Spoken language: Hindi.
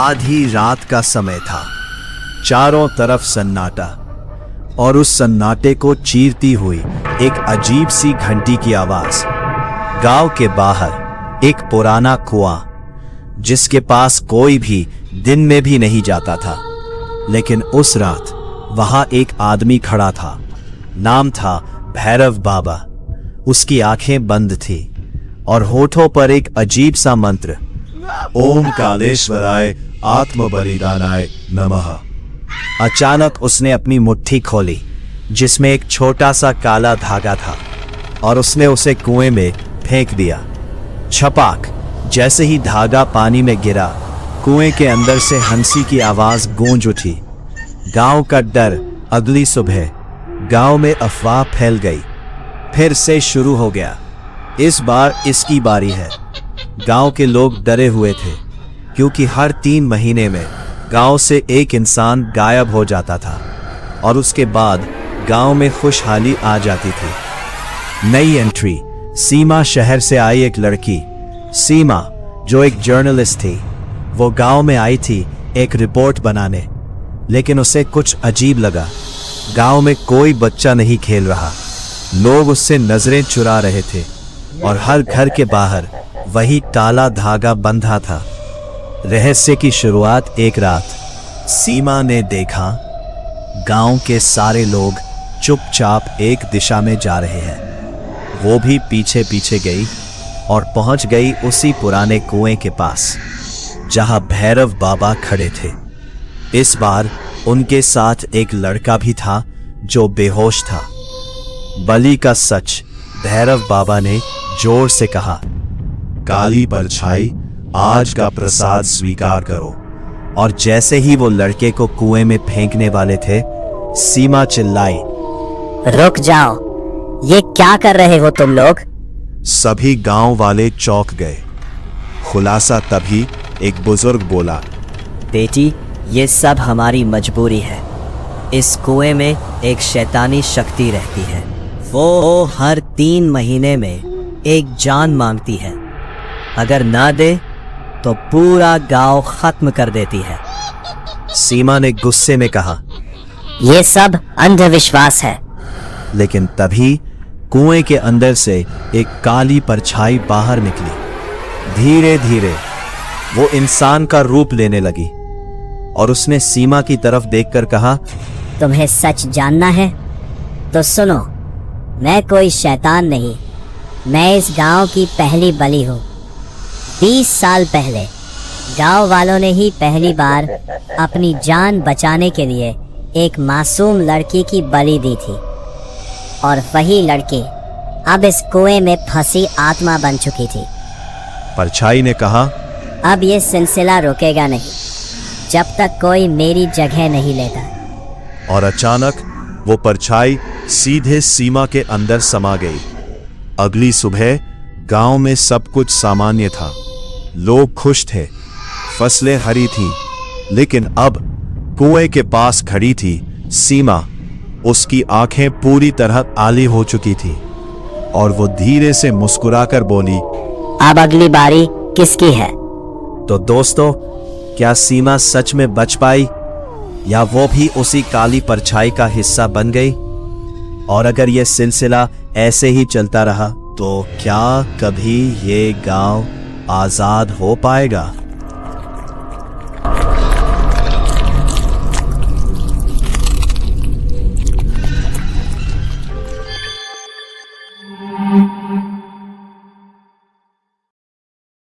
आधी रात का समय था। चारों तरफ सन्नाटा, और उस सन्नाटे को चीरती हुई एक अजीब सी घंटी की आवाज। गांव के बाहर एक पुराना कुआं, जिसके पास कोई भी दिन में भी नहीं जाता था, लेकिन उस रात वहां एक आदमी खड़ा था। नाम था भैरव बाबा। उसकी आंखें बंद थी और होठों पर एक अजीब सा मंत्र, ओम कालेश्वराय आत्म बलिदानाय नमः। अचानक उसने अपनी मुट्ठी खोली, जिसमें एक छोटा सा काला धागा था, और उसने उसे कुएं में फेंक दिया। छपाक, जैसे ही धागा पानी में गिरा, कुएं के अंदर से हंसी की आवाज गूंज उठी। गांव का डर। अगली सुबह गांव में अफवाह फैल गई। फिर से शुरू हो गया। इस बार इसकी बारी है। गांव के लोग डरे हुए थे, क्योंकि हर 3 महीने में गांव से एक इंसान गायब हो जाता था, और उसके बाद गांव में खुशहाली आ जाती थी। नई एंट्री। सीमा शहर से आई एक लड़की। सीमा, जो एक जर्नलिस्ट थी, वो गांव में आई थी एक रिपोर्ट बनाने, लेकिन उसे कुछ अजीब लगा। गांव में कोई बच्चा नहीं खेल रहा, लोग उससे नजरें चुरा रहे थे, और हर घर के बाहर वही काला धागा बंधा था। रहस्य की शुरुआत एक रात। सीमा ने देखा गांव के सारे लोग चुपचाप एक दिशा में जा रहे हैं। वो भी पीछे पीछे गई और पहुंच गई उसी पुराने कुएं के पास, जहां भैरव बाबा खड़े थे। इस बार उनके साथ एक लड़का भी था जो बेहोश था। बलि का सच, भैरव बाबा ने जोर से कहा, काली परछाई, आज का प्रसाद स्वीकार करो। और जैसे ही वो लड़के को कुएं में फेंकने वाले थे, सीमा चिल्लाई, रुक जाओ, ये क्या कर रहे हो तुम लोग? सभी गांव वाले चौंक गए। खुलासा तभी एक बुजुर्ग बोला, बेटी, ये सब हमारी मजबूरी है। इस कुएं में एक शैतानी शक्ति रहती है। वो हर 3 महीने में एक जान मांगती है। अगर ना दे तो पूरा गांव खत्म कर देती है। सीमा ने गुस्से में कहा, ये सब अंधविश्वास है। लेकिन तभी कुएं के अंदर से एक काली परछाई बाहर निकली। धीरे धीरे वो इंसान का रूप लेने लगी, और उसने सीमा की तरफ देखकर कहा, तुम्हें सच जानना है तो सुनो, मैं कोई शैतान नहीं, मैं इस गांव की पहली बलि हूँ। 20 साल पहले गांव वालों ने ही पहली बार अपनी जान बचाने के लिए एक मासूम लड़की की बलि दी थी, और वही लड़की अब इस कुएं में फंसी आत्मा बन चुकी थी। परछाई ने कहा, अब ये सिलसिला रुकेगा नहीं जब तक कोई मेरी जगह नहीं लेता। और अचानक वो परछाई सीधे सीमा के अंदर समा गई। अगली सुबह गांव में सब कुछ सामान्य था। लोग खुश थे, फसलें हरी थीं, लेकिन अब कुएं के पास खड़ी थी सीमा। उसकी आंखें पूरी तरह काली हो चुकी थी, और वो धीरे से मुस्कुराकर बोली, अब अगली बारी किसकी है? तो दोस्तों, क्या सीमा सच में बच पाई, या वो भी उसी काली परछाई का हिस्सा बन गई? और अगर ये सिलसिला ऐसे ही चलता रहा, तो क्या कभी ये गांव आजाद हो पाएगा?